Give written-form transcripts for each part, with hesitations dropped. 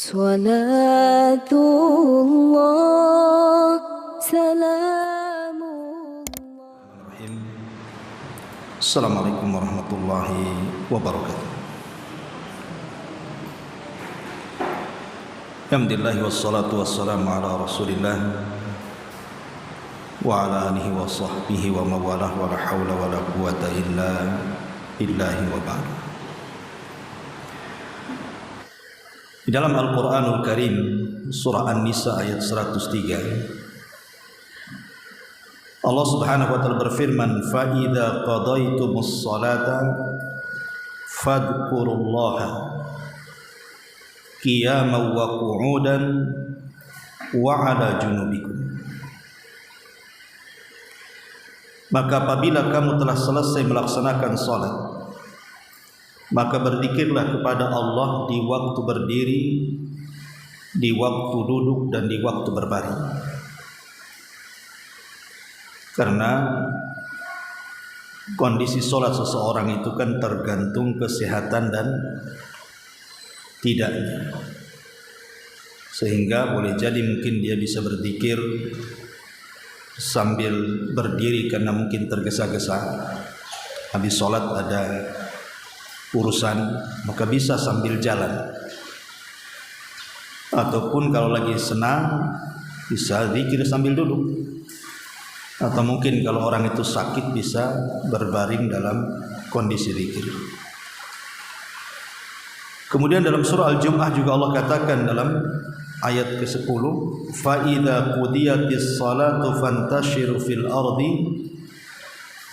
Salatullah, salamullah. Assalamualaikum warahmatullahi wabarakatuh. Alhamdulillah wassalatu wassalamu ala Rasulillah wa ala alihi wa sahbihi wa mawalah wa la hawla wa la quwata illa billahi wa ba'd. Di dalam Al-Qur'anul Karim surah An-Nisa ayat 103 Allah Subhanahu wa taala berfirman, fa idza qadaytumus salata fadhkurullaha qiyaman wa qu'udan wa 'ala junubikum. Maka apabila kamu telah selesai melaksanakan salat, maka berzikirlah kepada Allah di waktu berdiri, di waktu duduk, dan di waktu berbaring. Karena kondisi sholat seseorang itu kan tergantung kesehatan dan tidaknya. Sehingga boleh jadi mungkin dia bisa berzikir sambil berdiri karena mungkin tergesa-gesa. Habis sholat ada urusan, maka bisa sambil jalan. Ataupun kalau lagi senang bisa zikir sambil duduk. Atau mungkin kalau orang itu sakit bisa berbaring dalam kondisi zikir. Kemudian dalam surah Al-Jum'ah juga Allah katakan dalam ayat ke-10, fa idza qudiyatis salatu fantashiru fil ardi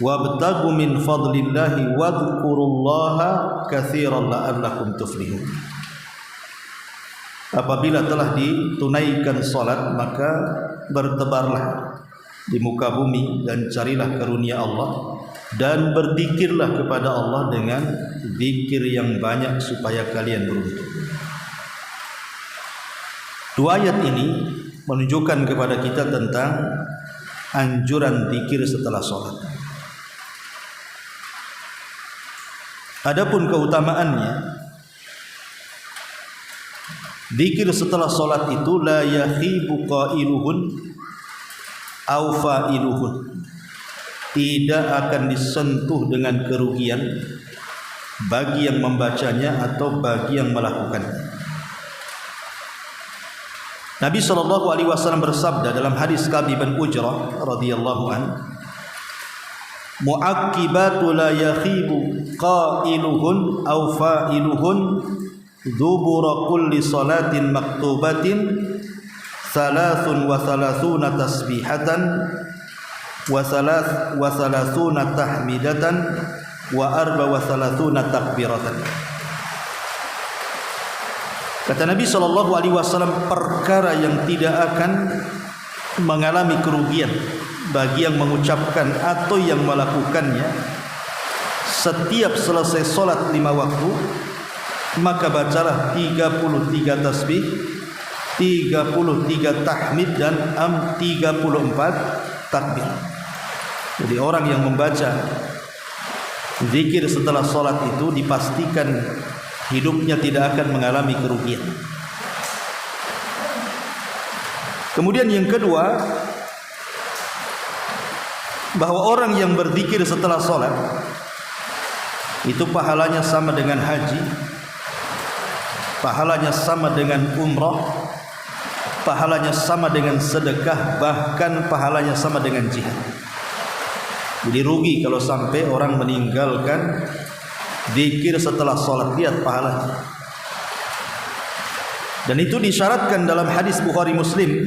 wabtagu min fadlillahi wadhkurullaha katsiran la'allakum tuflihun. Apabila telah ditunaikan salat, maka bertebarlah di muka bumi dan carilah karunia Allah dan berzikirlah kepada Allah dengan zikir yang banyak supaya kalian beruntung. Dua ayat ini menunjukkan kepada kita tentang anjuran zikir setelah salat. Adapun keutamaannya, zikir setelah salat itu la yakhibu qailuhun aw fa'iluhun, tidak akan disentuh dengan kerugian bagi yang membacanya atau bagi yang melakukannya. Nabi SAW bersabda dalam hadis Ka'b bin Ujrah radhiyallahu anhu, mu'aqqibatu la yakhibu qailuhun aw fa'iluhun dubura kulli salatin maktubatin 33 tasbihatan wa 33 tahmidatan wa 34 takbiratan. Kata Nabi SAW, perkara yang tidak akan mengalami kerugian bagi yang mengucapkan atau yang melakukannya setiap selesai salat 5 waktu, maka bacalah 33 tasbih, 33 tahmid, dan 34 takbir. Jadi orang yang membaca zikir setelah salat itu dipastikan hidupnya tidak akan mengalami kerugian. Kemudian yang kedua, bahwa orang yang berzikir setelah salat itu pahalanya sama dengan haji, pahalanya sama dengan umrah, pahalanya sama dengan sedekah, bahkan pahalanya sama dengan jihad. Jadi rugi kalau sampai orang meninggalkan zikir setelah salat. Lihat pahalanya. Dan itu disyaratkan dalam hadis Bukhari Muslim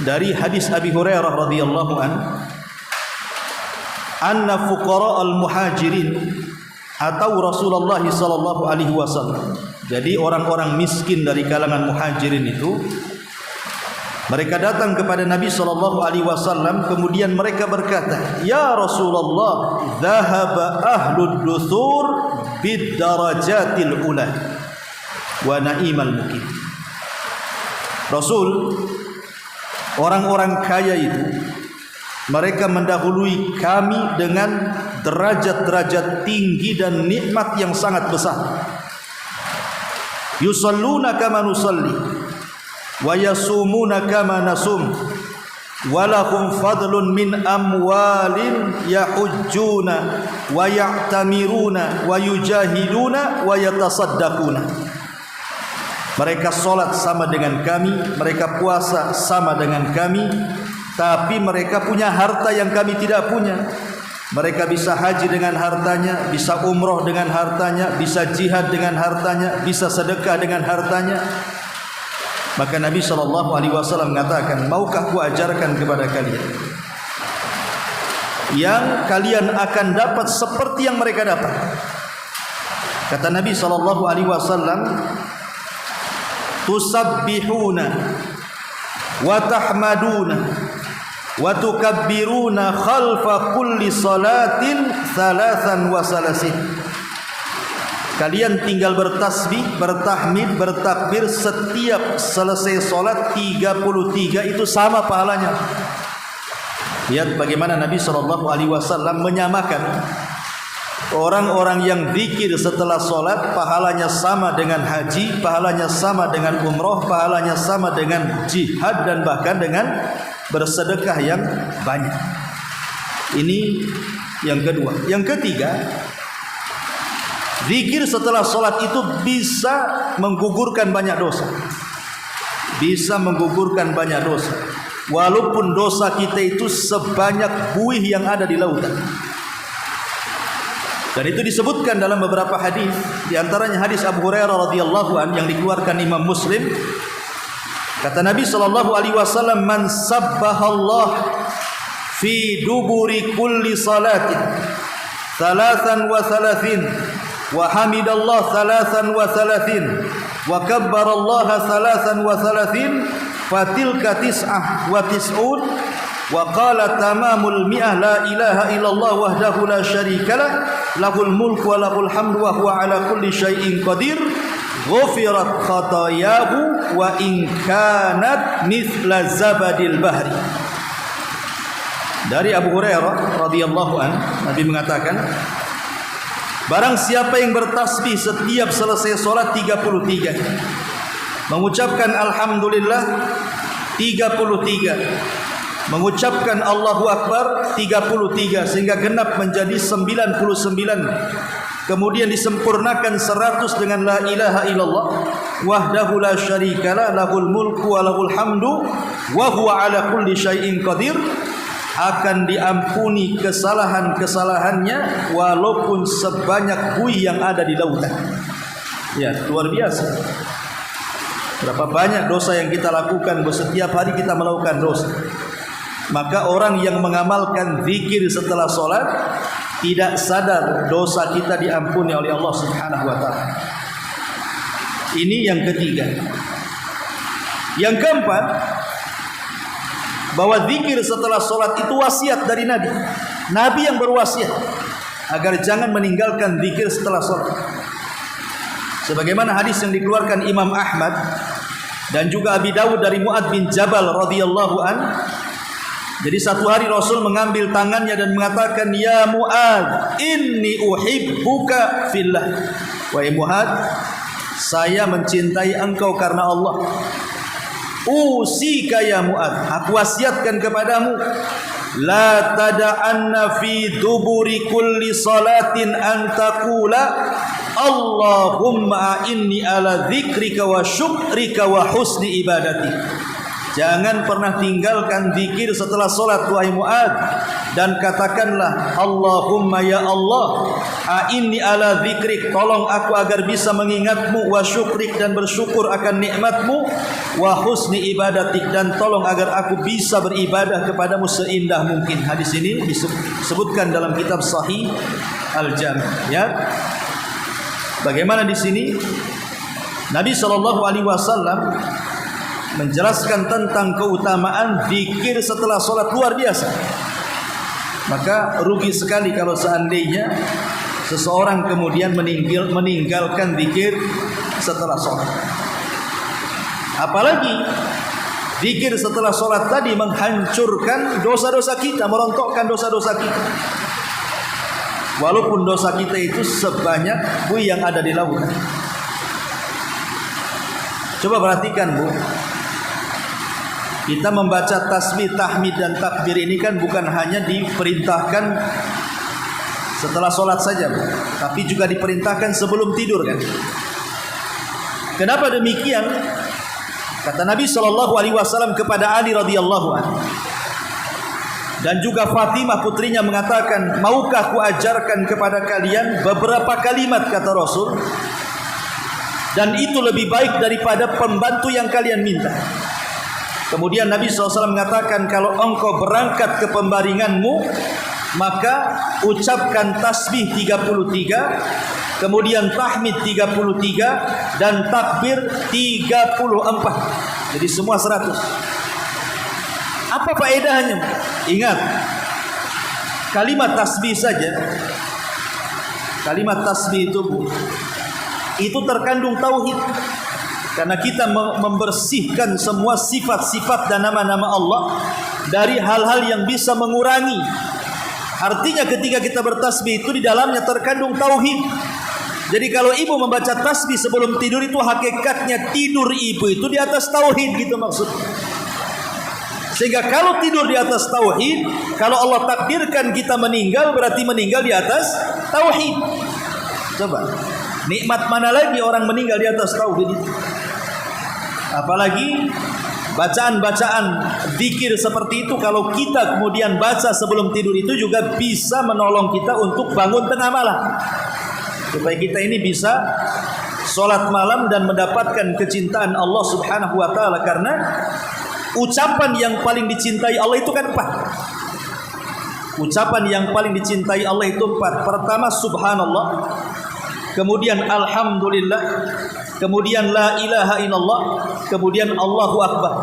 dari hadis Abi Hurairah radhiyallahu anhu, anna fuqara al-muhajirin atau Rasulullah sallallahu alaihi wasallam. Jadi orang-orang miskin dari kalangan muhajirin itu mereka datang kepada Nabi sallallahu alaihi wasallam, kemudian mereka berkata, "Ya Rasulullah, dhahaba ahlud dusur bid darajatil ula wa na'imal mukim." Rasul, orang-orang kaya itu mereka mendahului kami dengan derajat-derajat tinggi dan nikmat yang sangat besar. yusalluna kama nusalli wa yasumuna kama nasum walahum fadlun min amwalin yahujjuna wa ya'tamiruna wa yujahiduna wa yatasaddaquna. Mereka solat sama dengan kami, mereka puasa sama dengan kami, tapi mereka punya harta yang kami tidak punya. Mereka bisa haji dengan hartanya, bisa umroh dengan hartanya, bisa jihad dengan hartanya, bisa sedekah dengan hartanya. Maka Nabi SAW mengatakan, maukah ku ajarkan kepada kalian yang kalian akan dapat seperti yang mereka dapat? Kata Nabi SAW, tusabbihuna wa tahmaduna wa tukabbiruna khalfa kulli salatin thalathan wa salasin. Kalian tinggal bertasbih, bertahmid, bertakbir setiap selesai solat 33, itu sama pahalanya. Lihat bagaimana Nabi SAW menyamakan orang-orang yang zikir setelah solat, pahalanya sama dengan haji, pahalanya sama dengan umroh, pahalanya sama dengan jihad, dan bahkan dengan bersedekah yang banyak. Ini yang kedua. Yang ketiga, zikir setelah solat itu bisa menggugurkan banyak dosa. Bisa menggugurkan banyak dosa. Walaupun dosa kita itu sebanyak buih yang ada di lautan. Dan itu disebutkan dalam beberapa hadis, di antaranya hadis Abu Hurairah radhiyallahu an yang dikeluarkan Imam Muslim. Kata Nabi SAW, man sabbahallah fi duburi kulli salatin thalathan wa thalathin wa hamidallah thalathan wa thalathin wa kabbarallaha thalathan wa thalathin fatilka tis'ah wa tis'un wa qala tamamul mi'ah la ilaha illallah wahdahu la syarikalah lahul mulku wa lahul hamdu wa huwa ala kulli syai'in qadir ghufirat khatayahu wa in kanat mithla zabadil bahri. Dari Abu Hurairah radhiyallahu an, Nabi mengatakan, barang siapa yang bertasbih setiap selesai solat 33, mengucapkan alhamdulillah 33, mengucapkan Allahu Akbar 33, sehingga genap menjadi 99, kemudian disempurnakan 100 dengan la ilaha illallah wahdahu la syarikalah lahul mulku wa lahul hamdu wa huwa ala kulli syai'in qadir, akan diampuni kesalahan-kesalahannya walaupun sebanyak buih yang ada di lautan. Ya, luar biasa. Berapa banyak dosa yang kita lakukan, setiap hari kita melakukan dosa. Maka orang yang mengamalkan zikir setelah solat tidak sadar dosa kita diampuni oleh Allah Subhanahu wa taala. Ini yang ketiga. Yang keempat, bahwa zikir setelah solat itu wasiat dari Nabi. Nabi yang berwasiat agar jangan meninggalkan zikir setelah solat. Sebagaimana hadis yang dikeluarkan Imam Ahmad dan juga Abi Dawud dari Mu'adz bin Jabal radhiyallahu an. Jadi satu hari Rasul mengambil tangannya dan mengatakan, ya Mu'adz, inni uhibbuka fillah. Wahai Mu'adz, saya mencintai engkau karena Allah. Usika ya Mu'adz, aku wasiatkan kepadamu, la tada'anna fi duburi kulli salatin an taqula Allahumma inni ala dzikrika wa syukrika wa husni ibadati. Jangan pernah tinggalkan zikir setelah solat, wahai Mu'adz, dan katakanlah, Allahumma ya Allah, a'inni ala dzikrik, tolong aku agar bisa mengingatmu, wa syukrik, dan bersyukur akan nikmatmu, wa husni ibadatik, dan tolong agar aku bisa beribadah kepadamu seindah mungkin. Hadis ini disebutkan dalam kitab Sahih Al-Jami'. Ya, bagaimana di sini Nabi SAW menjelaskan tentang keutamaan zikir setelah solat, luar biasa. Maka rugi sekali kalau seandainya seseorang kemudian meninggalkan zikir setelah solat. Apalagi zikir setelah solat tadi menghancurkan dosa-dosa kita, merontokkan dosa-dosa kita. Walaupun dosa kita itu sebanyak buih yang ada di lautan. Coba perhatikan Bu, kita membaca tasbih, tahmid dan takbir ini kan bukan hanya diperintahkan setelah sholat saja Bu, tapi juga diperintahkan sebelum tidur kan. Kenapa demikian? Kata Nabi SAW kepada Ali radhiyallahu anhu, dan juga Fatimah putrinya mengatakan, maukah ku ajarkan kepada kalian beberapa kalimat, kata Rasul, dan itu lebih baik daripada pembantu yang kalian minta. Kemudian Nabi SAW mengatakan, kalau engkau berangkat ke pembaringanmu, maka ucapkan tasbih 33, kemudian tahmid 33, dan takbir 34. Jadi semua 100. Apa faedahnya? Ingat, kalimat tasbih saja, kalimat tasbih itu Bu, itu terkandung tauhid. Karena kita membersihkan semua sifat-sifat dan nama-nama Allah dari hal-hal yang bisa mengurangi. Artinya ketika kita bertasbih itu di dalamnya terkandung tauhid. Jadi kalau ibu membaca tasbih sebelum tidur, itu hakikatnya tidur ibu itu di atas tauhid, gitu maksudnya. Sehingga kalau tidur di atas tauhid, kalau Allah takdirkan kita meninggal, berarti meninggal di atas tauhid. Coba, nikmat mana lagi orang meninggal di atas tauhid itu? Apalagi bacaan-bacaan zikir seperti itu, kalau kita kemudian baca sebelum tidur, itu juga bisa menolong kita untuk bangun tengah malam, supaya kita ini bisa sholat malam dan mendapatkan kecintaan Allah Subhanahu wa ta'ala. Karena ucapan yang paling dicintai Allah itu kan 4. Ucapan yang paling dicintai Allah itu 4. Pertama subhanallah, kemudian alhamdulillah, kemudian la ilaha illallah, kemudian Allahu akbar.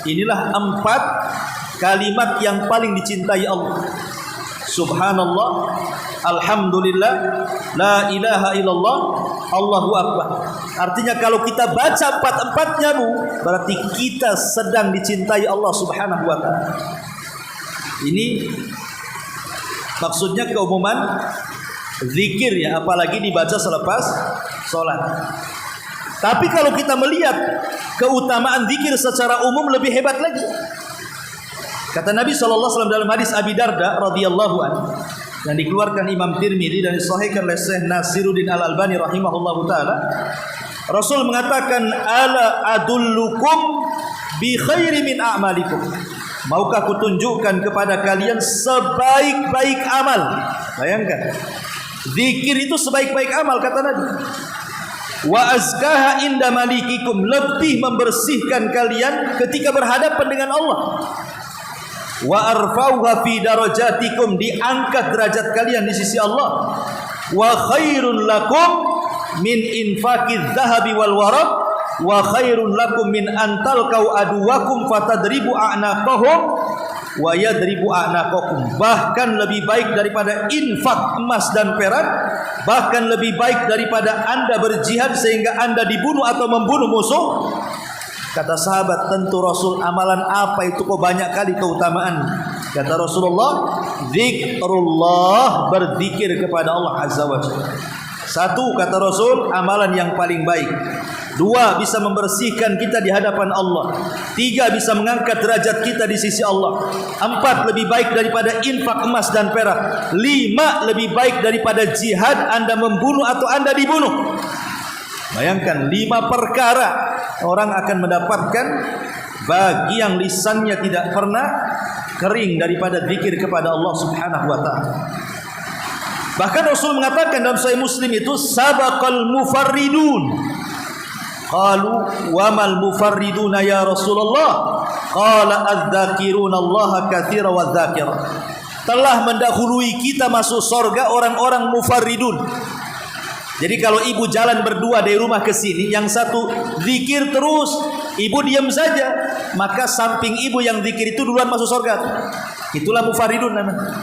Inilah 4 kalimat yang paling dicintai Allah. Subhanallah, alhamdulillah, la ilaha illallah, Allahu akbar. Artinya kalau kita baca 4-4-nya Bu, berarti kita sedang dicintai Allah Subhanahu wa ta'ala. Ini maksudnya keumuman zikir ya, apalagi dibaca selepas sholat. Tapi kalau kita melihat keutamaan zikir secara umum, lebih hebat lagi. Kata Nabi SAW dalam hadis Abi Darda radhiyallahu anhu, yang dikeluarkan Imam Tirmidzi dan disahihkan oleh Syekh Nasiruddin Al-Albani rahimahullahu taala, Rasul mengatakan, ala adullukum bi khairi min a'malikum. Maukah kutunjukkan kepada kalian sebaik-baik amal? Bayangkan, zikir itu sebaik-baik amal, kata Nabi. Wa azkaha inda malikikum, lebih membersihkan kalian ketika berhadapan dengan Allah. Wa arfauha fi darajatikum, diangkat derajat kalian di sisi Allah. Wa khairun lakum min infaqiz zahabi wal waraq, wa khairun lakum min antalqau aduwakum fatadribu a'naqahum wa yadribu a'naqakum. Bahkan lebih baik daripada infak emas dan perak, bahkan lebih baik daripada Anda berjihad sehingga Anda dibunuh atau membunuh musuh. Kata sahabat, tentu Rasul, amalan apa itu kok banyak kali keutamaan? Kata Rasulullah, zikrullah, berzikir kepada Allah Azza wa Jalla. 1, kata Rasul, amalan yang paling baik. 2, bisa membersihkan kita di hadapan Allah. 3, bisa mengangkat derajat kita di sisi Allah. 4, lebih baik daripada infak emas dan perak. 5, lebih baik daripada jihad, Anda membunuh atau Anda dibunuh. Bayangkan 5 perkara orang akan mendapatkan bagi yang lisannya tidak pernah kering daripada zikir kepada Allah Subhanahu wa ta'ala. Bahkan Rasul mengatakan dalam Sahih Muslim itu, sabaqal mufarridun. Qalu wa mal mufarriduna ya Rasulullah? Qala adz-dzakiruna Allah katsira wa dzakira. Telah mendahului kita masuk surga orang-orang mufarridun. Jadi kalau ibu jalan berdua dari rumah ke sini, yang satu zikir terus, ibu diam saja, maka samping ibu yang zikir itu duluan masuk surga. Itulah mufaridun namanya.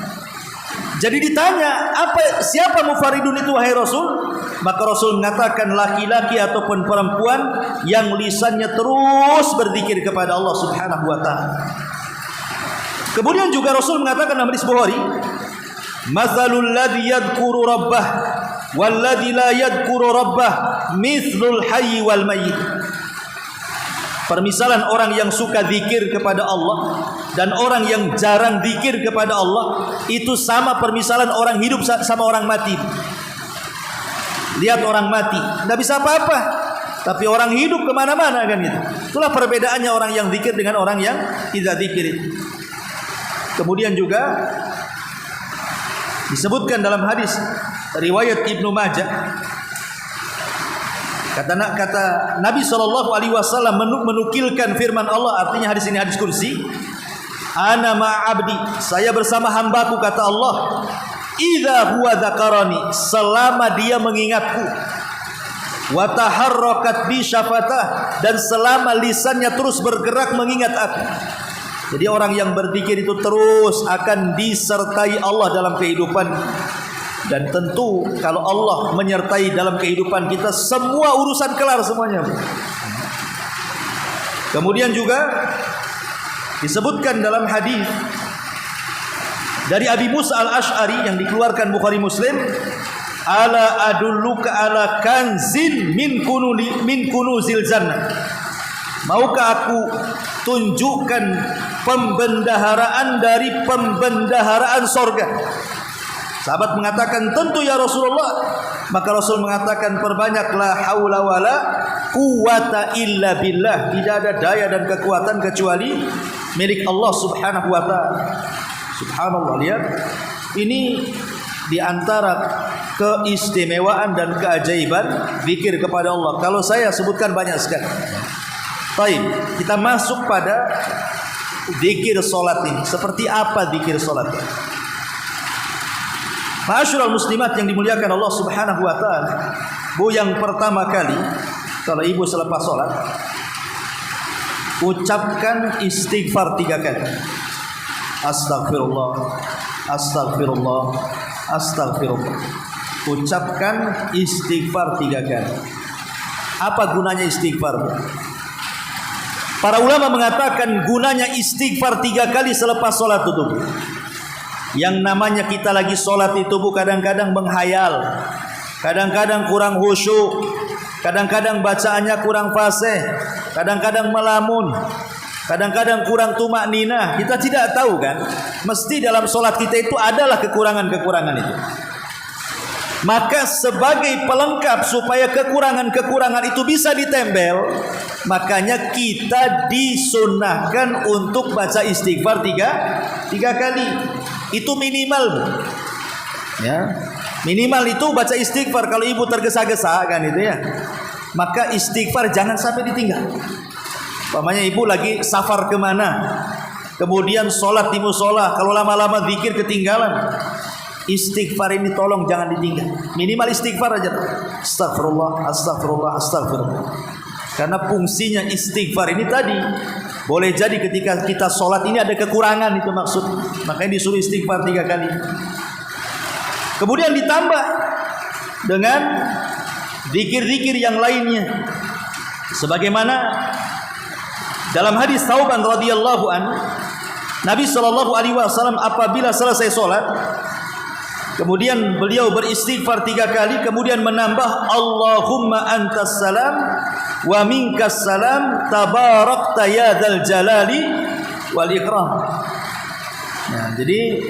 Jadi ditanya, siapa mufaridun itu wahai Rasul? Maka Rasul mengatakan, laki-laki ataupun perempuan yang lisannya terus berzikir kepada Allah Subhanahu wa ta'ala. Kemudian juga Rasul mengatakan dalam hadis Bukhari, mathalul ladzi yadhkuru rabbah walladzi la yadhkuru rabbah mithlul hayy wal mayyit. Permisalan orang yang suka zikir kepada Allah dan orang yang jarang zikir kepada Allah itu sama permisalan orang hidup sama orang mati. Lihat orang mati, tidak bisa apa-apa, tapi orang hidup kemana-mana kan gitu. Itulah perbedaannya orang yang zikir dengan orang yang tidak zikir. Kemudian juga disebutkan dalam hadis riwayat Ibnu Majah, kata Nabi SAW menukilkan firman Allah, artinya hadis ini hadis kursi. Ana ma'abdi, saya bersama hambaku, kata Allah. Idza huwa dzakarani, selama dia mengingatku. Wa taharrakat bi syafatah, dan selama lisannya terus bergerak mengingat aku. Jadi orang yang berzikir itu terus akan disertai Allah dalam kehidupan. Dan tentu kalau Allah menyertai dalam kehidupan kita, semua urusan kelar semuanya. Kemudian juga disebutkan dalam hadis dari Abi Musa al-Ash'ari yang dikeluarkan Bukhari Muslim, ala adulluka ala kanzin min kunuzil jannah. Maukah aku tunjukkan pembendaharaan dari pembendaharaan sorga? Sahabat mengatakan, tentu ya Rasulullah. Maka Rasul mengatakan, perbanyaklah haula wala quwata illa billah. Tidak ada daya dan kekuatan kecuali milik Allah subhanahu wa ta'ala. Subhanallah, lihat. Ini diantara keistimewaan dan keajaiban zikir kepada Allah. Kalau saya sebutkan banyak sekali. Baik, kita masuk pada zikir solat ini. Seperti apa zikir solat ini? Ma'asyiral muslimat yang dimuliakan Allah subhanahu wa ta'ala, Bu, yang pertama kali kalau ibu selepas sholat, ucapkan istighfar 3 kali. Astagfirullah, astagfirullah, astagfirullah. Ucapkan istighfar 3 kali. Apa gunanya istighfar? Para ulama mengatakan gunanya istighfar 3 kali selepas sholat itu. Yang namanya kita lagi sholat itu, Bu, kadang-kadang menghayal, kadang-kadang kurang khusyuk, kadang-kadang bacaannya kurang fasih, kadang-kadang melamun, kadang-kadang kurang tumak ninah. Kita tidak tahu kan, mesti dalam sholat kita itu adalah kekurangan-kekurangan itu. Maka sebagai pelengkap supaya kekurangan-kekurangan itu bisa ditempel, makanya kita disunnahkan untuk baca istighfar 3 kali. Itu minimal, Bu. Ya, minimal itu baca istighfar. Kalau ibu tergesa-gesa kan itu ya, maka istighfar jangan sampai ditinggal. Umpamanya ibu lagi safar kemana, kemudian sholat di musola, kalau lama-lama zikir ketinggalan, istighfar ini tolong jangan ditinggal. Minimal istighfar aja. Astagfirullah, astagfirullah, astagfirullah. Karena fungsinya istighfar ini tadi, boleh jadi ketika kita sholat ini ada kekurangan, itu maksud. Makanya disuruh istighfar 3 kali. Kemudian ditambah dengan zikir-zikir yang lainnya. Sebagaimana dalam hadis Thauban radhiyallahu anhu, Nabi SAW apabila selesai sholat, kemudian beliau beristighfar 3 kali, kemudian menambah Allahumma antas salam wa minkas salam tabarakta ya dzal jalali wal ikram. Nah, jadi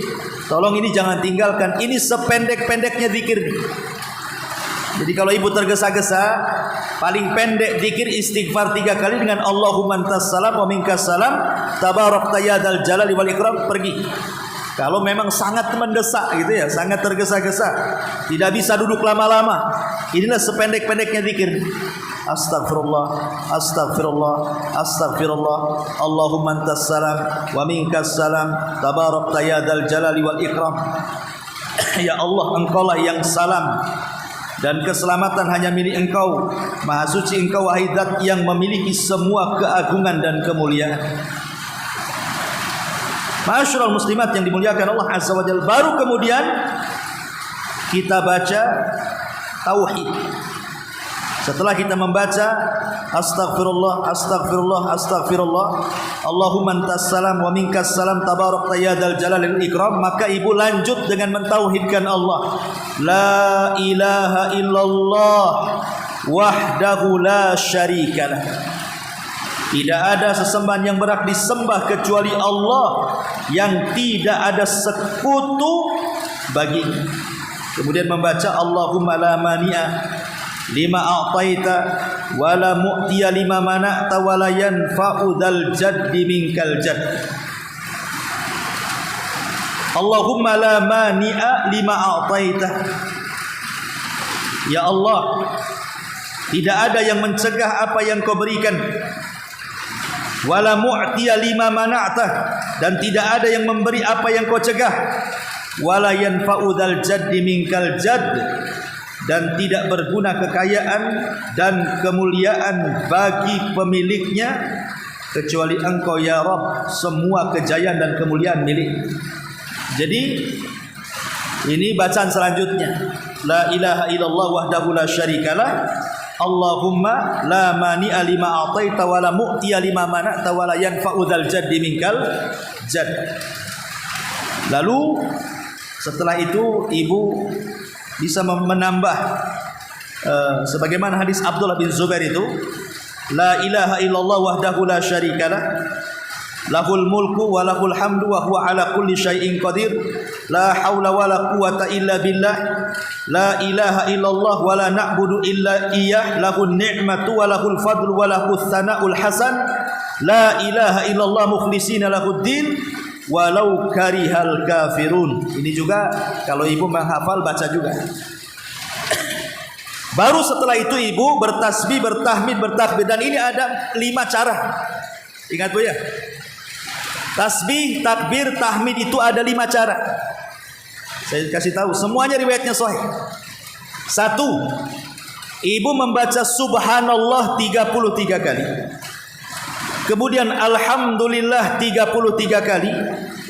tolong ini jangan tinggalkan. Ini sependek-pendeknya zikir. Jadi kalau ibu tergesa-gesa, paling pendek zikir istighfar 3 kali dengan Allahumma antas salam wa minkas salam tabarakta ya dzal jalali wal ikram, pergi. Kalau memang sangat mendesak gitu ya, sangat tergesa-gesa, tidak bisa duduk lama-lama, inilah sependek-pendeknya zikir. Astagfirullah, astagfirullah, astagfirullah. Allahumma antas salam wa minkas salam tabarakta ya dzal jalali wal ikram. Ya Allah, engkaulah yang salam dan keselamatan hanya milik Engkau. Maha suci Engkau, wahai Zat yang memiliki semua keagungan dan kemuliaan. Ma'asyiral muslimat yang dimuliakan Allah Azza wa Jalla, baru kemudian kita baca tauhid. Setelah kita membaca astagfirullah, astagfirullah, astagfirullah, Allahumma antas salam wa minkas salam tabarakta ya dzal jalali wal ikram, maka ibu lanjut dengan mentauhidkan Allah. La ilaha illallah wahdahu la syarikalah. Tidak ada sesembahan yang berhak disembah kecuali Allah yang tidak ada sekutu baginya. Kemudian membaca Allahumma la mani'a lima a'taita wa la mu'tiya lima mana'ta wa la yanfa'u dzal jaddi minkal jadd. Allahumma la mani'a lima a'taita. Ya Allah, tidak ada yang mencegah apa yang kau berikan. Wala mu'tiya lima mana'ta, dan tidak ada yang memberi apa yang kau cegah. Wala yanfa'u dzal jaddi minkal jadd, dan tidak berguna kekayaan dan kemuliaan bagi pemiliknya kecuali Engkau ya Rabb, semua kejayaan dan kemuliaan milik. Jadi ini bacaan selanjutnya, la ilaha illallah wahdahu la syarikalah, Allahumma la mani'a lima a'taita wa la mu'tiya lima mana'ta wa la yanfa'u dzal jaddi minkal jadd. Lalu setelah itu ibu bisa menambah sebagaimana hadis Abdullah bin Zubair itu, la ilaha illallah wahdahu la syarikalah, lahul mulku wa lahul hamdu wa huwa ala kulli syai'in qadir, la haula wa la quwata illa billah, la ilaha illallah wa la na'budu illa iyyah, lahun ni'matu wa lahul fadlu wa lahus sana'ul hasan, la ilaha illallah mukhlisina lahuddin walau karihal kafirun. Ini juga kalau ibu menghafal baca juga. Baru setelah itu ibu bertasbih, bertahmid, bertakbir, dan ini ada 5 cara. Ingat Bu ya. Tasbih, takbir, tahmid itu ada 5 cara. Saya kasih tahu, semuanya riwayatnya sahih. 1. Ibu membaca subhanallah 33 kali. Kemudian alhamdulillah 33 kali.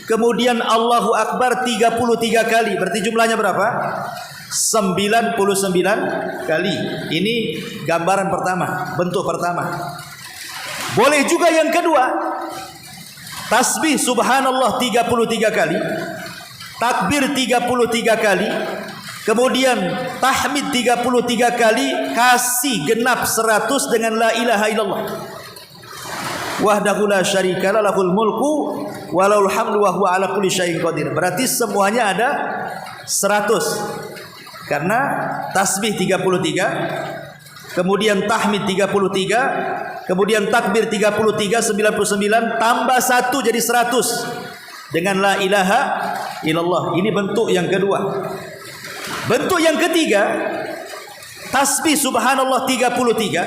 Kemudian Allahu Akbar 33 kali. Berarti jumlahnya berapa? 99 kali. Ini gambaran pertama, bentuk pertama. Boleh juga yang kedua. Tasbih subhanallah 33 kali, takbir 33 kali, kemudian tahmid 33 kali, kasih genap 100 dengan la ilaha illallah. Wahdahu la syarikalah, lahul mulku wa lahul hamdu wa huwa ala kulli syai'in qadir. Berarti semuanya ada 100. Karena tasbih 33, kemudian tahmid 33, kemudian takbir 33, 99 tambah 1 jadi 100 dengan la ilaha illallah. Ini bentuk yang kedua. Bentuk yang ketiga, tasbih subhanallah 33,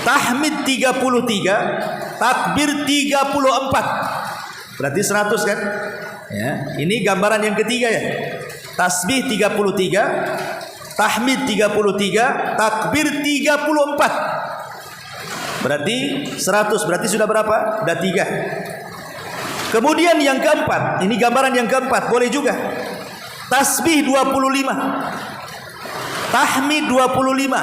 tahmid 33, takbir 34. Berarti 100 kan? Ya, ini gambaran yang ketiga ya. Tasbih 33, tahmid 33, takbir 34. Berarti 100. Berarti sudah berapa? Sudah 3. Kemudian yang keempat, ini gambaran yang keempat, boleh juga. Tasbih 25, tahmid 25,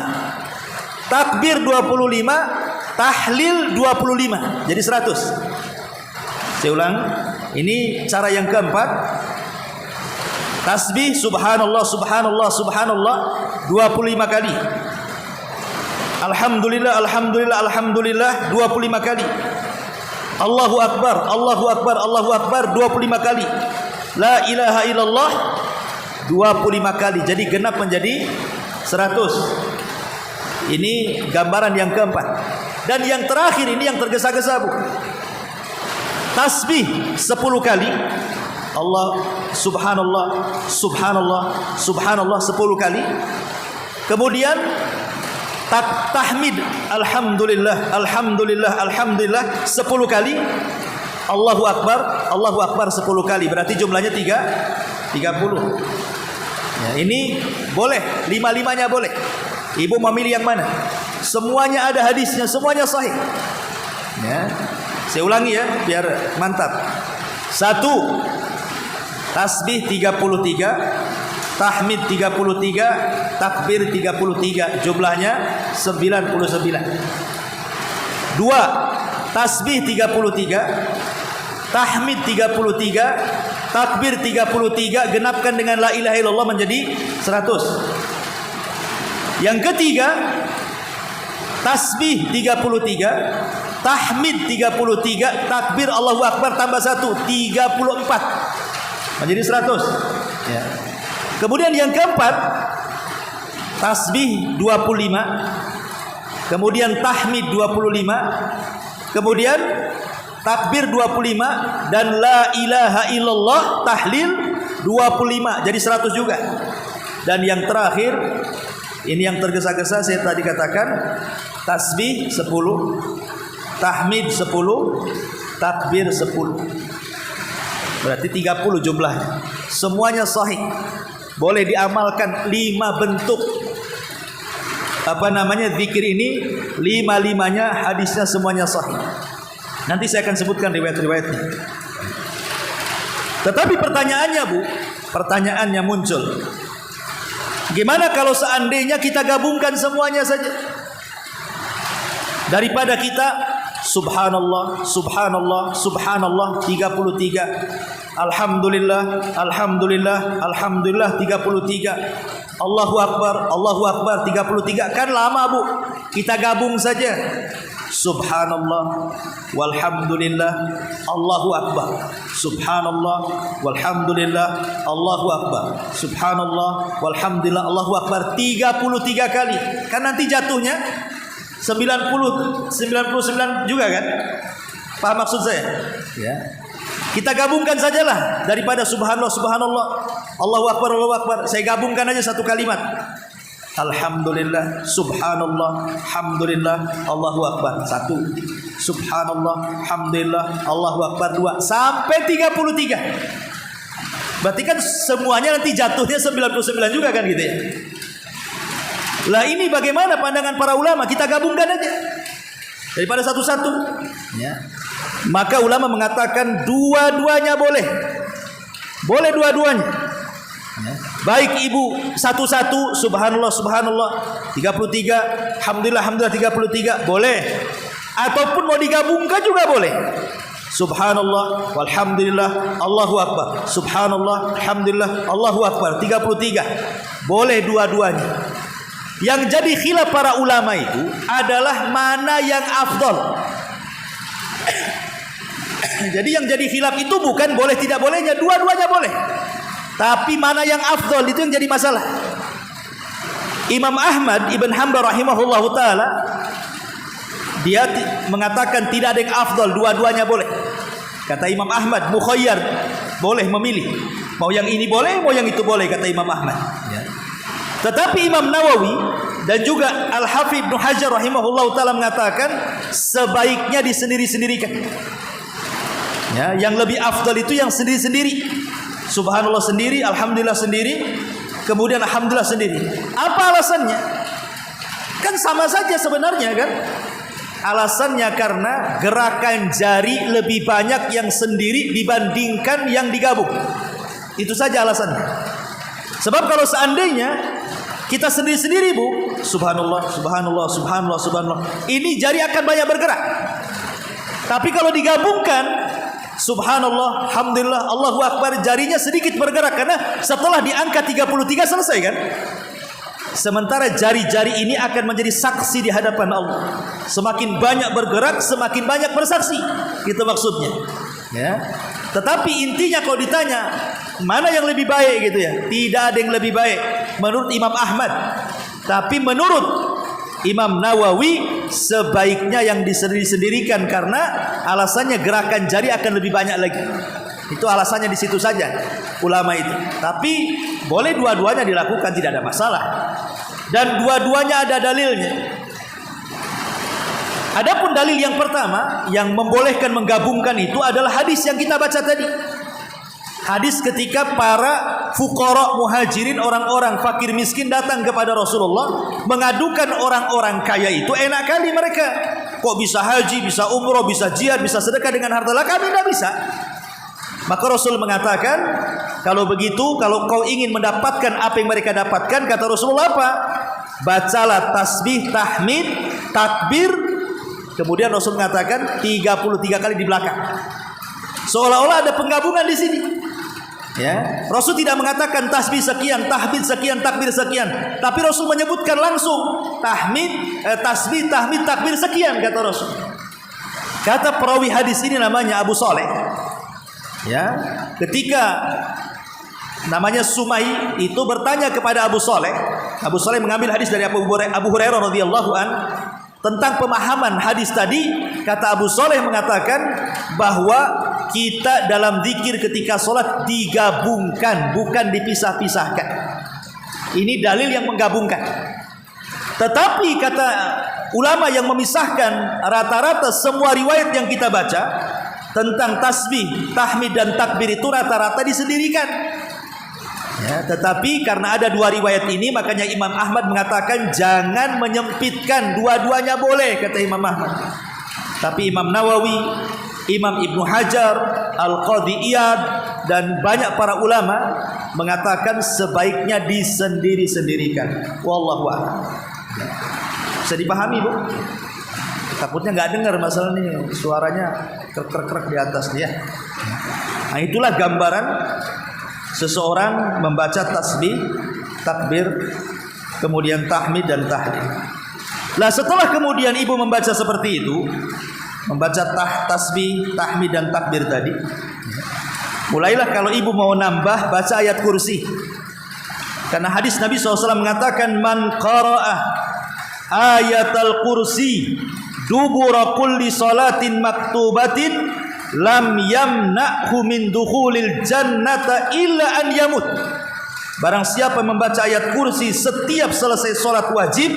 takbir 25, tahlil 25. Jadi 100. Saya ulang. Ini cara yang keempat. Tasbih subhanallah subhanallah subhanallah 25 kali. Alhamdulillah alhamdulillah alhamdulillah 25 kali. Allahu akbar Allahu akbar Allahu akbar 25 kali. La ilaha illallah 25 kali. Jadi genap menjadi 100. Ini gambaran yang keempat. Dan yang terakhir ini yang tergesa-gesa Bu. Tasbih 10 kali. Allah subhanallah subhanallah subhanallah 10 kali. Kemudian tahmid alhamdulillah alhamdulillah alhamdulillah 10 kali. Allahu akbar 10 kali. Berarti jumlahnya 30. Ya, ini boleh, 5-5-nya boleh. Ibu memilih yang mana? Semuanya ada hadisnya, semuanya sahih. Ya. Saya ulangi ya biar mantap. 1. Tasbih 33, tahmid 33, takbir 33, jumlahnya 99. 2. Tasbih 33, tahmid 33, takbir 33, genapkan dengan la ilaha illallah menjadi 100. Yang ketiga, tasbih 33, tahmid 33, takbir Allahu Akbar tambah 1, 34. Menjadi 100. Ya. Kemudian yang keempat, tasbih 25, kemudian tahmid 25, kemudian takbir 25, dan la ilaha illallah tahlil 25, jadi 100 juga. Dan yang terakhir, ini yang tergesa-gesa saya tadi katakan, tasbih 10, tahmid 10, takbir 10. Berarti 30 jumlahnya. Semuanya sahih. Boleh diamalkan 5 bentuk zikir ini, 5-5-nya hadisnya semuanya sahih. Nanti saya akan sebutkan riwayat-riwayatnya. Tetapi pertanyaannya muncul. Gimana kalau seandainya kita gabungkan semuanya saja? Daripada kita subhanallah, subhanallah, subhanallah 33, alhamdulillah, alhamdulillah, alhamdulillah 33, Allahu Akbar 33, kan lama Bu. Kita gabung saja. Subhanallah walhamdulillah Allahu Akbar, subhanallah walhamdulillah Allahu Akbar, subhanallah walhamdulillah Allahu Akbar 33 kali. Kan nanti jatuhnya 99 juga kan? Paham maksud saya? Ya. Kita gabungkan sajalah, daripada subhanallah subhanallah Allahu Akbar Allahu Akbar, saya gabungkan aja satu kalimat. Alhamdulillah, subhanallah, alhamdulillah, Allahu Akbar 1. Subhanallah, alhamdulillah, Allahu Akbar 2, sampai 33. Berarti kan semuanya nanti jatuhnya 99 juga kan gitu ya. Lah ini bagaimana pandangan para ulama? Kita gabungkan aja daripada satu-satu. Ya. Maka ulama mengatakan dua-duanya boleh. Boleh dua-duanya. Ya. Baik ibu satu-satu subhanallah subhanallah 33, alhamdulillah alhamdulillah 33, boleh. Ataupun mau digabungkan juga boleh. Subhanallah walhamdulillah Allahu Akbar, subhanallah alhamdulillah Allahu Akbar 33. Boleh dua-duanya. Yang jadi khilaf para ulama itu adalah mana yang afdal. Jadi yang jadi khilaf itu bukan boleh tidak bolehnya, dua-duanya boleh. Tapi mana yang afdal itu yang jadi masalah. Imam Ahmad Ibn Hanbal rahimahullahu ta'ala, dia mengatakan tidak ada yang afdal, dua-duanya boleh. Kata Imam Ahmad, mukhayyar, boleh memilih. Mau yang ini boleh, mau yang itu boleh, kata Imam Ahmad. Ya. Tetapi Imam Nawawi dan juga Al-Hafidz Ibnu Hajar rahimahullahu ta'ala mengatakan sebaiknya disendiri-sendirikan. Ya, yang lebih afdal itu yang sendiri-sendiri. Subhanallah sendiri, alhamdulillah sendiri, kemudian alhamdulillah sendiri. Apa alasannya? Kan sama saja sebenarnya kan? Alasannya karena gerakan jari lebih banyak yang sendiri dibandingkan yang digabung. Itu saja alasannya. Sebab kalau seandainya kita sendiri-sendiri Bu, subhanallah, subhanallah, subhanallah, subhanallah, ini jari akan banyak bergerak. Tapi kalau digabungkan, subhanallah, alhamdulillah, Allahu Akbar, jarinya sedikit bergerak karena setelah diangkat 33 selesai kan? Sementara jari-jari ini akan menjadi saksi di hadapan Allah. Semakin banyak bergerak, semakin banyak bersaksi. Itu maksudnya. Ya. Tetapi intinya kalau ditanya mana yang lebih baik gitu ya, tidak ada yang lebih baik menurut Imam Ahmad. Tapi menurut Imam Nawawi sebaiknya yang disendiri-sendirikan karena alasannya gerakan jari akan lebih banyak lagi. Itu alasannya di situ saja ulama itu. Tapi boleh dua-duanya dilakukan, tidak ada masalah. Dan dua-duanya ada dalilnya. Adapun dalil yang pertama yang membolehkan menggabungkan itu adalah hadis yang kita baca tadi. Hadis ketika para fuqara muhajirin, orang-orang fakir miskin datang kepada Rasulullah mengadukan orang-orang kaya itu enak kali mereka. Kok bisa haji, bisa umroh, bisa jihad, bisa sedekah dengan harta, kami tidak bisa. Maka Rasul mengatakan, kalau begitu, kalau kau ingin mendapatkan apa yang mereka dapatkan, kata Rasulullah apa? Bacalah tasbih, tahmid, takbir. Kemudian Rasul mengatakan 33 kali di belakang. Seolah-olah ada penggabungan di sini. Ya, Rasul tidak mengatakan tasbih sekian, tahmid sekian, takbir sekian, tapi Rasul menyebutkan langsung tasbih, tahmid, takbir sekian, kata Rasul. Kata perawi hadis ini namanya Abu Saleh. Ya, ketika namanya Sumai itu bertanya kepada Abu Saleh. Abu Saleh mengambil hadis dari Abu Hurairah radhiyallahu an tentang pemahaman hadis tadi. Kata Abu Saleh mengatakan bahwa kita dalam zikir ketika sholat digabungkan, bukan dipisah-pisahkan. Ini dalil yang menggabungkan. Tetapi kata ulama yang memisahkan, rata-rata semua riwayat yang kita baca tentang tasbih, tahmid dan takbir itu rata-rata disendirikan. Ya, tetapi karena ada dua riwayat ini, makanya Imam Ahmad mengatakan jangan menyempitkan, dua-duanya boleh, kata Imam Ahmad. Tapi Imam Nawawi, Imam Ibnu Hajar, Al-Qadhi Iyad dan banyak para ulama mengatakan sebaiknya disendiri-sendirikan. Wallahu a'lam. Bisa dipahami, Bu? Takutnya nggak dengar masalah ini, suaranya krek-krek di atas dia. Nah, itulah gambaran seseorang membaca tasbih, takbir, kemudian tahmid dan tahlil. Lah setelah kemudian ibu membaca seperti itu, membaca tasbih, tahmid dan takbir tadi, mulailah kalau ibu mau nambah baca ayat kursi. Karena hadis Nabi SAW mengatakan man qara'ah ayatal kursi dubura kulli salatin maktubatin lam yamna'hu min dukhulil jannata illa an yamut. Barang siapa membaca ayat kursi setiap selesai salat wajib,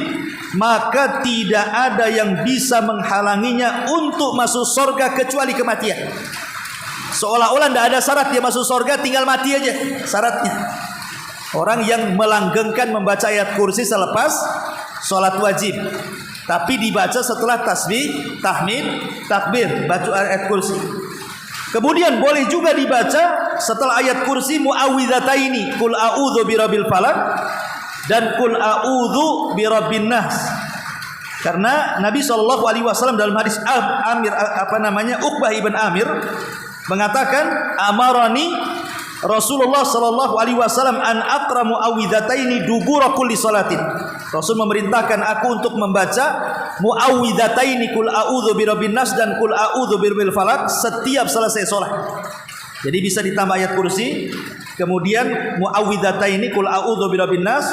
maka tidak ada yang bisa menghalanginya untuk masuk surga kecuali kematian. Seolah-olah tidak ada syarat dia masuk surga, tinggal mati aja syaratnya. Orang yang melanggengkan membaca ayat kursi selepas salat wajib, tapi dibaca setelah tasbih, tahmid, takbir, baca ayat kursi. Kemudian boleh juga dibaca setelah ayat kursi muawwidhataini, qul a'udzu birabbil falaq dan qul a'udzu birabbin nas. Karena Nabi SAW dalam hadis Uqbah ibn Amir mengatakan amarani Rasulullah SAW an aqra muawwidhataini dubura kulli salatin. Rasul memerintahkan aku untuk membaca muawwidhataini qul a'udzu birabbin nas dan qul a'udzu birabbil falaq setiap selesai salat. Jadi bisa ditambah ayat kursi, kemudian muawwidhataini qul a'udzu birabbin nas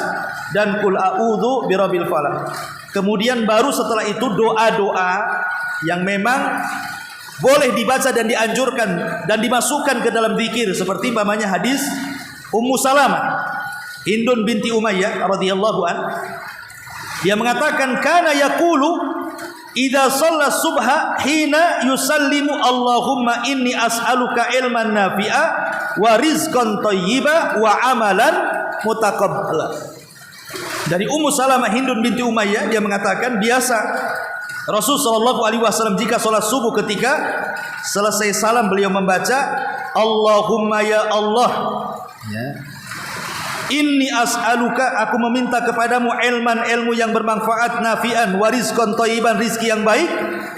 dan qul a'udzu birabbil falaq. Kemudian baru setelah itu doa-doa yang memang boleh dibaca dan dianjurkan dan dimasukkan ke dalam zikir, seperti umpamanya hadis Ummu Salamah Hindun binti Umayyah radhiyallahu an. Dia mengatakan kana yaqulu idza shalla subha hina yusallimu Allahumma inni as'aluka ilman nafi'a wa rizqan thayyiba wa amalan mutaqabbala. Dari Ummu Salamah Hindun binti Umayyah, dia mengatakan biasa Rasul SAW jika sholat subuh ketika selesai salam beliau membaca Allahumma ya Allah, ya, inni as'aluka, aku meminta kepadamu ilmu yang bermanfaat, nafi'an, wa rizqan thayyiban, rizki yang baik,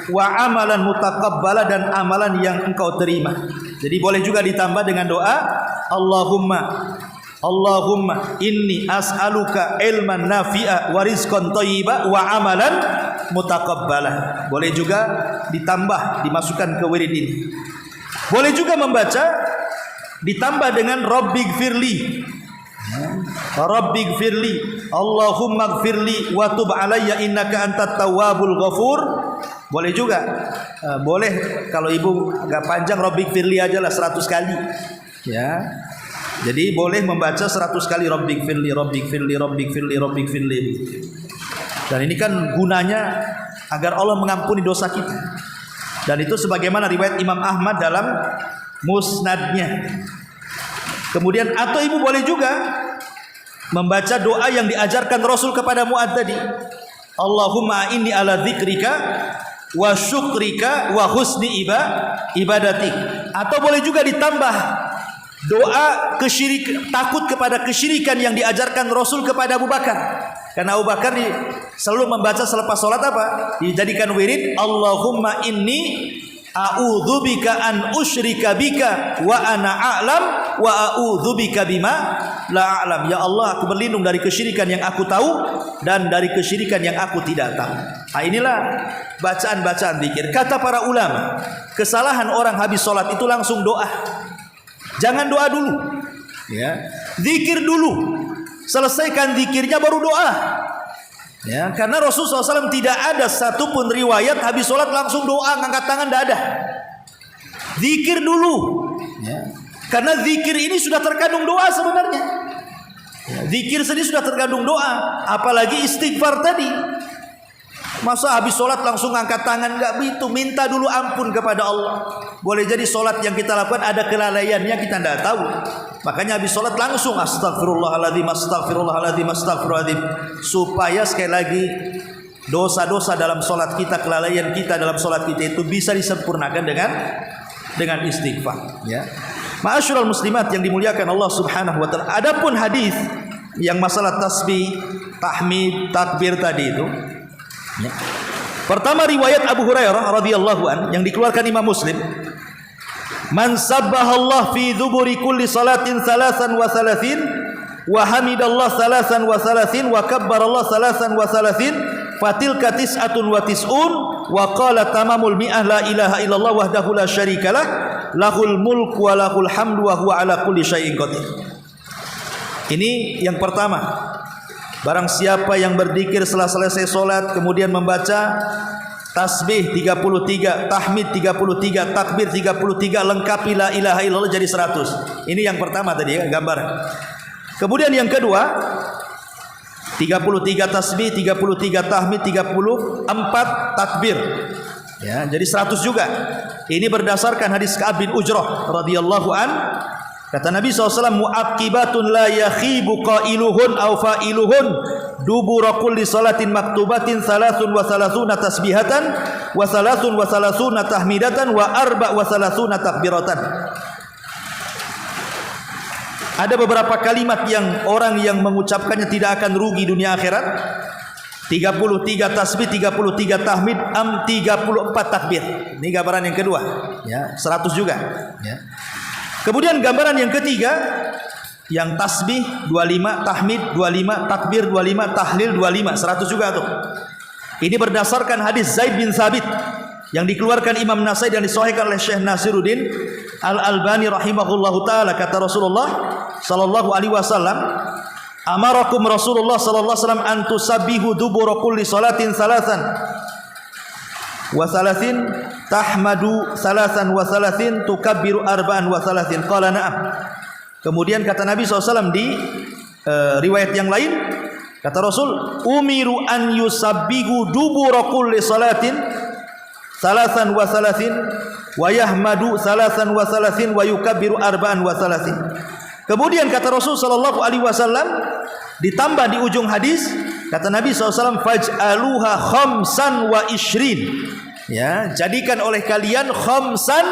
wa amalan mutaqabbala, dan amalan yang engkau terima. Jadi boleh juga ditambah dengan doa Allahumma inni as'aluka ilman nafi'a wa rizqan thayyiba wa amalan mutaqabbalah. Boleh juga ditambah, dimasukkan ke wirid ini. Boleh juga membaca ditambah dengan Rabbighfirli, Allahumma gfirli wa tub alayya innaka antat tawwabul ghafur. Boleh juga, boleh kalau ibu agak panjang Rabbighfirli aja lah 100 kali, ya. Jadi boleh membaca 100 kali Rabbighfirli. Dan ini kan gunanya agar Allah mengampuni dosa kita. Dan itu sebagaimana riwayat Imam Ahmad dalam musnadnya. Kemudian atau ibu boleh juga membaca doa yang diajarkan Rasul kepada Mu'adz tadi. Allahumma inni ala dzikrika wa syukrika wa husni ibadatik. Atau boleh juga ditambah doa takut kepada kesyirikan yang diajarkan Rasul kepada Abu Bakar. Karena Abu Bakar selalu membaca selepas sholat apa? Dijadikan wirid, Allahumma inni a'udzubika an usyrika bika wa ana a'lam wa a'udzubika bima la a'lam. Ya Allah, aku berlindung dari kesyirikan yang aku tahu dan dari kesyirikan yang aku tidak tahu. Nah, inilah bacaan-bacaan zikir. Kata para ulama, kesalahan orang habis sholat itu langsung doa. Jangan doa dulu. Ya, zikir dulu. Selesaikan zikirnya baru doa. Ya, karena Rasulullah SAW tidak ada satupun riwayat habis sholat langsung doa, ngangkat tangan, tidak ada. Zikir dulu. Ya. Karena zikir ini sudah terkandung doa sebenarnya. Ya, zikir sendiri sudah terkandung doa, apalagi istighfar tadi. Masa habis sholat langsung angkat tangan? Enggak begitu. Minta dulu ampun kepada Allah. Boleh jadi sholat yang kita lakukan ada kelalaiannya, kita tidak tahu. Makanya habis sholat langsung astagfirullahaladzim, astagfirullahaladzim, astagfirullahaladzim. Supaya sekali lagi dosa-dosa dalam sholat kita, kelalaian kita dalam sholat kita itu bisa disempurnakan dengan istighfar. Ya. Ma'asyiral muslimat yang dimuliakan Allah Subhanahu wa taala. Adapun hadis yang masalah tasbih, tahmid, takbir tadi itu. Ya. Pertama riwayat Abu Hurairah radhiyallahu an yang dikeluarkan Imam Muslim. Man sabbahallah fi dzuburi kulli salatin 33 wa hamidallah 33 wa kabbarallah 33 fatilka tis'atun wa tis'un wa qala tamamul mi'ah la ilaha illallah wahdahu la syarikalah lahul mulku wa lahul hamdu wa huwa ala kulli syai'in qadir. Ini yang pertama. Barang siapa yang berzikir setelah selesai salat kemudian membaca tasbih 33, tahmid 33, takbir 33, lengkapi la ilaha illallah jadi 100. Ini yang pertama tadi ya, gambar. Kemudian yang kedua 33 tasbih, 33 tahmid, 34 takbir. Ya, jadi 100 juga. Ini berdasarkan hadis Ka'ab bin Ujrah radhiyallahu an. Kata Nabi SAW, mu'aqibatun la yakhibu qailuhun aw fa'iluhun dubura kulli salatin maktubatin 33 tasbihatan wa 33 tahmidatan wa 34 takbiratan. Ada beberapa kalimat yang orang yang mengucapkannya tidak akan rugi dunia akhirat. 33 tasbih, 33 tahmid, 34 takbir. Ini gambaran yang kedua, ya, 100 juga, ya. Kemudian gambaran yang ketiga, yang tasbih 25, tahmid 25, takbir 25, tahlil 25, 100 juga tuh. Ini berdasarkan hadis Zaid bin Thabit yang dikeluarkan Imam Nasai dan disahihkan oleh Syekh Nasiruddin Al-Albani rahimahullahu taala. Kata Rasulullah sallallahu alaihi wasallam, amarakum Rasulullah sallallahu alaihi wasallam an tusabbihu dubura kulli salatin salasan wa salasin tahmadu salasan wa salasin tukabbiru arba'an wa salasin. Qala na'am. Kemudian kata Nabi SAW di riwayat yang lain, kata Rasul, umiru an yusabbihu dubura kulli salatin salasan wa salasin wa yahmadu salasan wa salasin wa yukabbiru arba'an wa salasin. Kemudian kata Rasul sallallahu alaihi wasallam ditambah di ujung hadis, kata Nabi SAW, faj'aluha khamsan wa ishrin. Ya, jadikan oleh kalian khamsan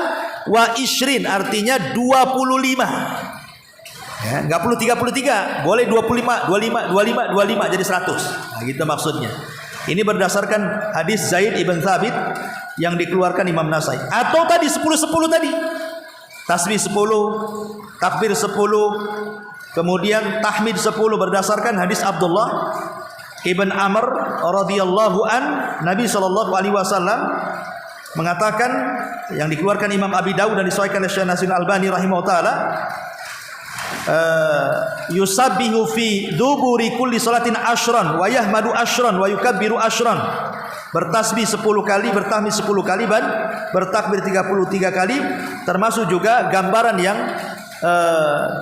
wa ishrin, artinya 25. Ya, enggak perlu 33, boleh 25, 25, 25, 25 jadi 100. Nah, gitu maksudnya. Ini berdasarkan hadis Zaid ibn Thabit yang dikeluarkan Imam Nasai. Atau tadi 10-10 tadi. Tasbih 10, takbir 10, kemudian tahmid 10 berdasarkan hadis Abdullah Ibn Amr radhiyallahu an. Nabi sallallahu alaihi wasallam mengatakan, yang dikeluarkan Imam Abi Dawud dan disahihkan oleh Syekh Nasiruddin Albani rahimahullah taala, yusabbihu fi duburi kulli salatin ashran wa yahmadu ashran wa yukabbiru ashran. Bertasbih 10 kali, bertahmid 10 kali, dan bertakbir 33 kali. Termasuk juga gambaran yang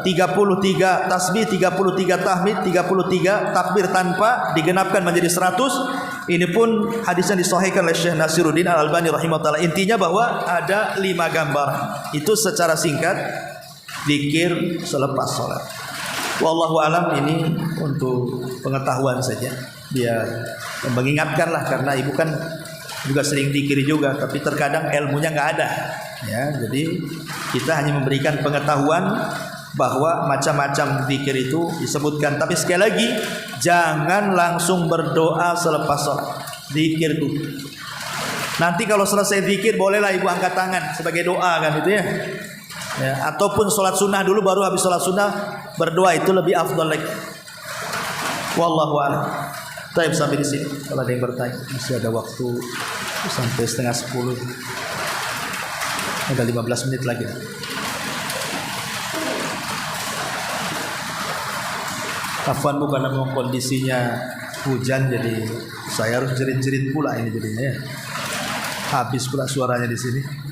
33 tasbih, 33 tahmid, 33 takbir tanpa digenapkan menjadi 100. Ini pun hadisnya disahihkan oleh Syekh Nasiruddin Al-Albani rahimahullah. Intinya bahwa ada 5 gambaran. Itu secara singkat zikir selepas sholat. Wallahu alam, ini untuk pengetahuan saja, biar mengingatkan lah, karena ibu kan juga sering zikir juga, tapi terkadang ilmunya nggak ada. Ya, jadi kita hanya memberikan pengetahuan bahwa macam-macam zikir itu disebutkan. Tapi sekali lagi, jangan langsung berdoa selepas sholat. Zikir itu. Nanti kalau selesai zikir, bolehlah ibu angkat tangan sebagai doa kan itu ya. Ya, ataupun sholat sunnah dulu, baru habis sholat sunnah berdoa, itu lebih afdal lagi. Wallahu a'lam. Baik, sampai di sini. Kalau ada yang bertanya, masih ada waktu sampai setengah 10. Ada 15 menit lagi. Afwan Bu, karena memang kondisinya hujan, jadi saya harus jerit-jerit pula ini jadinya ya. Habis pula suaranya di sini.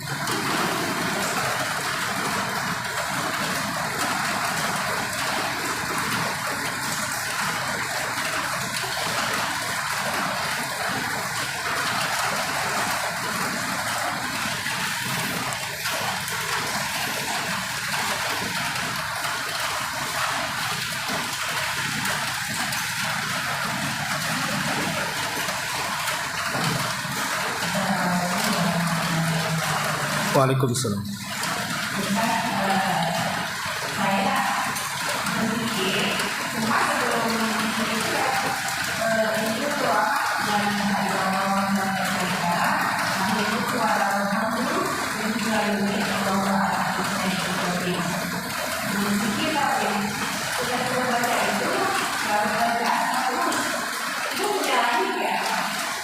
Waalaikumsalam.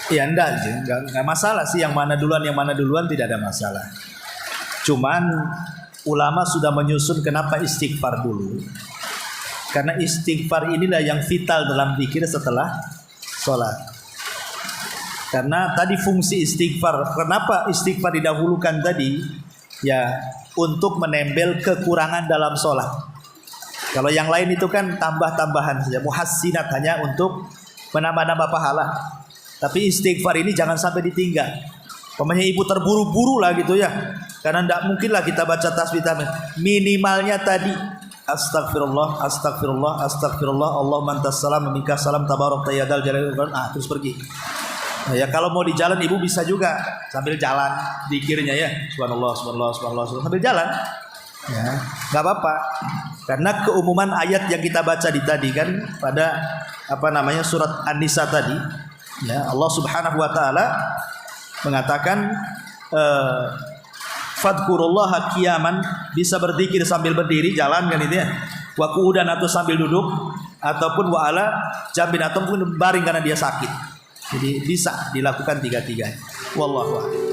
Ya enggak masalah sih, yang mana duluan tidak ada masalah. Cuman ulama sudah menyusun kenapa istighfar dulu. Karena istighfar inilah yang vital dalam zikir setelah sholat. Karena tadi fungsi istighfar, kenapa istighfar didahulukan tadi? Ya untuk menembel kekurangan dalam sholat. Kalau yang lain itu kan tambah-tambahan saja, muhassinat, hanya untuk menambah-nambah pahala. Tapi istighfar ini jangan sampai ditinggal. Pokoknya ibu terburu-buru lah gitu ya, karena tidak mungkin lah kita baca tasbih minimalnya tadi astagfirullah, astagfirullah, astagfirullah, Allahumma antas salam, minka salam, tabarak tayyadal jalal, terus pergi. Nah, ya kalau mau di jalan ibu bisa juga sambil jalan zikirnya ya, subhanallah, subhanallah, subhanallah, subhanallah, sambil jalan. Ya, nggak apa-apa. Karena keumuman ayat yang kita baca di tadi kan pada surat An-Nisa tadi, ya Allah Subhanahu wa taala mengatakan fadkurullaha qiyaman, bisa berzikir sambil berdiri, jalan kan itu ya, wa qu'udan atau sambil duduk, ataupun wa ala jambin ataupun baring karena dia sakit. Jadi bisa dilakukan tiga-tiga. Wallahu a'lam.